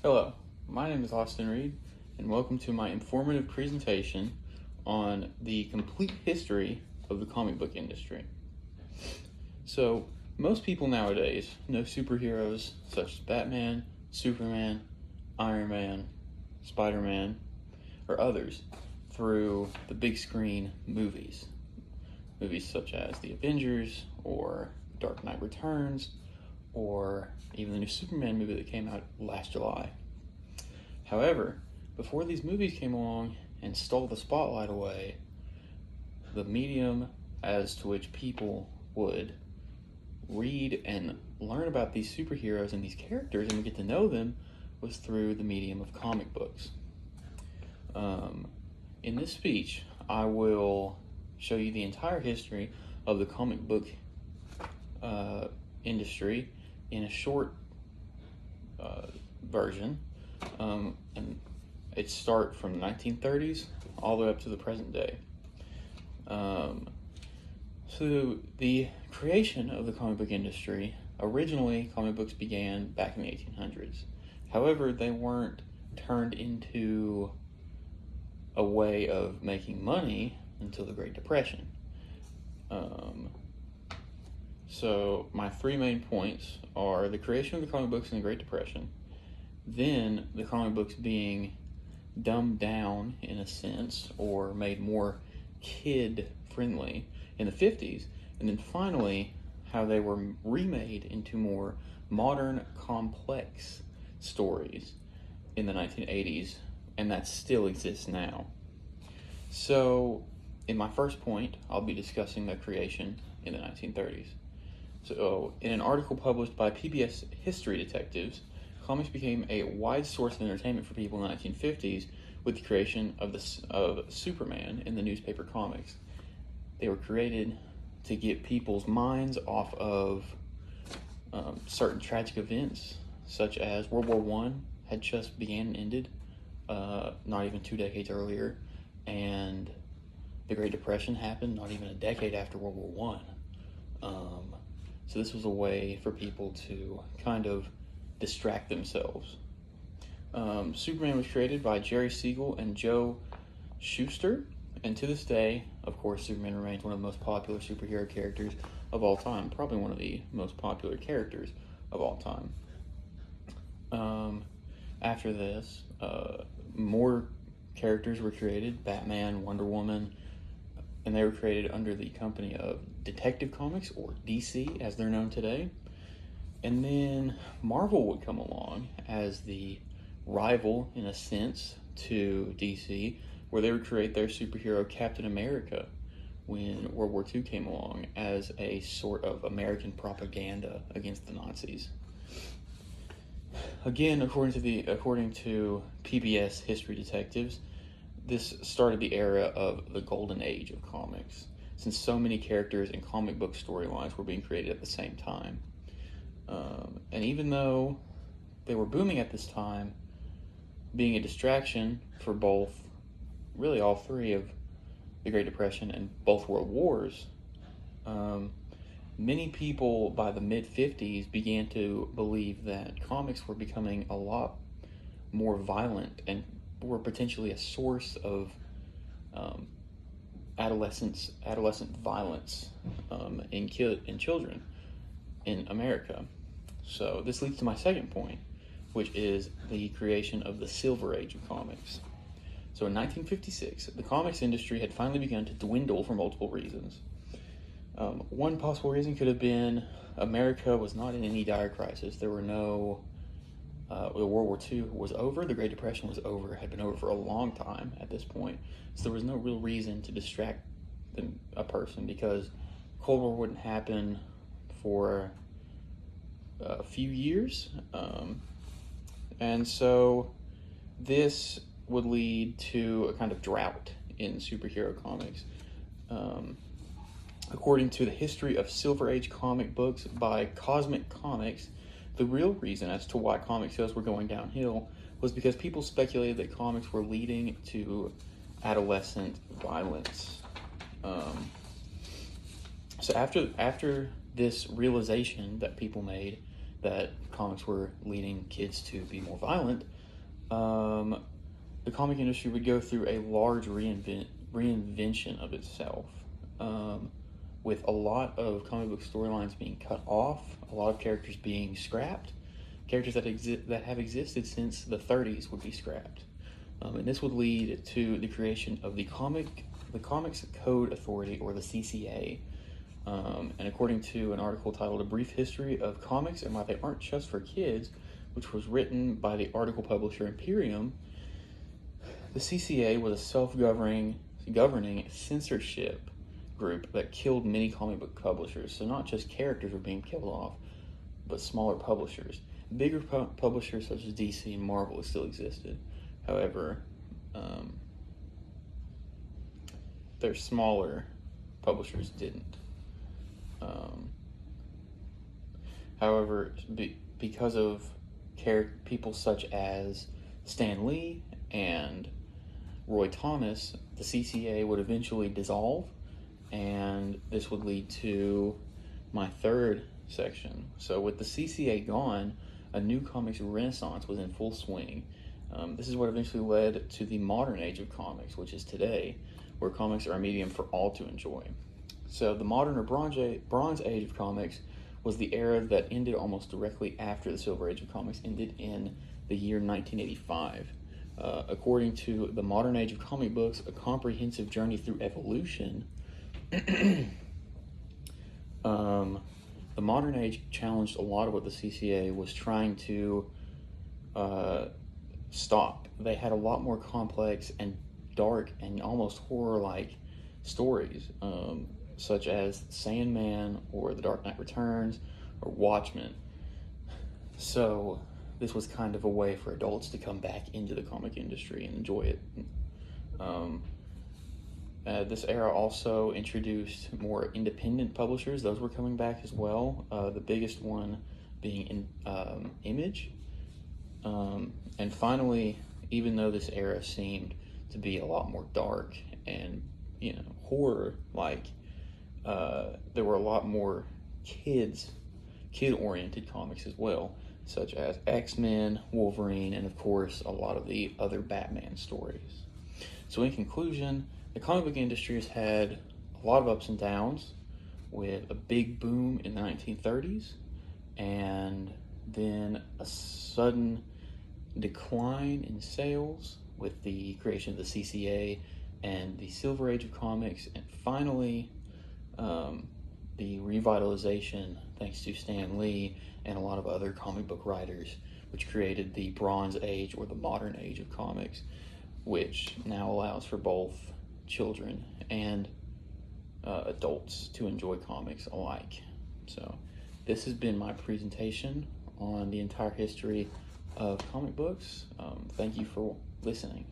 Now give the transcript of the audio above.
Hello, my name is Austin Reed, and welcome to my informative presentation on the complete history of the comic book industry. So, most people nowadays know superheroes such as Batman, Superman, Iron Man, Spider-Man, or others through the big screen movies. Movies such as The Avengers, or Dark Knight Returns, or even the new Superman movie that came out last July. However, before these movies came along and stole the spotlight away, the medium as to which people would read and learn about these superheroes and these characters and get to know them was through the medium of comic books. In this speech, I will show you the entire history of the comic book industry in a short version, and it starts from the 1930s all the way up to the present day. So the creation of the comic book industry, originally comic books began back in the 1800s. However, they weren't turned into a way of making money until the Great Depression. So my three main points are the creation of the comic books in the Great Depression, then the comic books being dumbed down in a sense or made more kid friendly in the 50s, and then finally how they were remade into more modern complex stories in the 1980s, and that still exists now. So in my first point, I'll be discussing the creation in the 1930s. So in an article published by PBS History Detectives, comics became a wide source of entertainment for people in the 1950s with the creation of Superman in the newspaper comics. They were created to get people's minds off of certain tragic events, such as World War I had just began and ended, not even 2 decades earlier, and the Great Depression happened not even a decade after World War I. So this was a way for people to kind of distract themselves. Superman was created by Jerry Siegel and Joe Shuster, and to this day, of course, Superman remains one of the most popular superhero characters of all time, probably one of the most popular characters of all time. After this, more characters were created, Batman, Wonder Woman, and they were created under the company of Detective Comics, or DC as they're known today. And then Marvel would come along as the rival, in a sense, to DC, where they would create their superhero Captain America when World War II came along as a sort of American propaganda against the Nazis. Again, according to PBS History Detectives, this started the era of the golden age of comics, since so many characters and comic book storylines were being created at the same time. And even though they were booming at this time, being a distraction for both, really all three of the Great Depression and both World Wars, many people by the mid-50s began to believe that comics were becoming a lot more violent and were potentially a source of adolescent violence in children in America. So this leads to my second point, which is the creation of the Silver Age of comics. So in 1956, the comics industry had finally begun to dwindle for multiple reasons. One possible reason could have been America was not in any dire crisis. There were no World War II was over, the Great Depression was over, had been over for a long time at this point, so there was no real reason to distract a person, because Cold War wouldn't happen for a few years, and so this would lead to a kind of drought in superhero comics. According to the History of Silver Age Comic Books by Cosmic Comics, the real reason as to why comic sales were going downhill was because people speculated that comics were leading to adolescent violence. So after this realization that people made that comics were leading kids to be more violent, the comic industry would go through a large reinvention of itself, with a lot of comic book storylines being cut off, a lot of characters being scrapped. Characters that have existed since the 30s would be scrapped, and this would lead to the creation of the Comics Code Authority, or the CCA. And according to an article titled "A Brief History of Comics and Why They Aren't Just for Kids," which was written by the article publisher Imperium, the CCA was a self-governing censorship group that killed many comic book publishers. So not just characters were being killed off, but smaller publishers. Bigger publishers such as DC and Marvel still existed. However, their smaller publishers didn't. However, because of people such as Stan Lee and Roy Thomas, the CCA would eventually dissolve, and this would lead to my third section. So with the CCA gone, a new comics renaissance was in full swing. This is what eventually led to the modern age of comics, which is today, where comics are a medium for all to enjoy. So the modern or Bronze Age of comics was the era that ended almost directly after the Silver Age of comics ended in the year 1985. According to the Modern Age of Comic Books, a comprehensive journey through evolution, the Modern Age challenged a lot of what the CCA was trying to stop. They had a lot more complex and dark and almost horror-like stories, such as Sandman or The Dark Knight Returns or Watchmen. So this was kind of a way for adults to come back into the comic industry and enjoy it. This era also introduced more independent publishers. Those were coming back as well. The biggest one being Image. And finally, even though this era seemed to be a lot more dark and horror-like, there were a lot more kid-oriented comics as well, such as X-Men, Wolverine, and of course a lot of the other Batman stories. So in conclusion, the comic book industry has had a lot of ups and downs, with a big boom in the 1930s and then a sudden decline in sales with the creation of the CCA and the Silver Age of comics, and finally the revitalization thanks to Stan Lee and a lot of other comic book writers, which created the Bronze Age or the Modern Age of comics, which now allows for both children and adults to enjoy comics alike. So this has been my presentation on the entire history of comic books. Thank you for listening.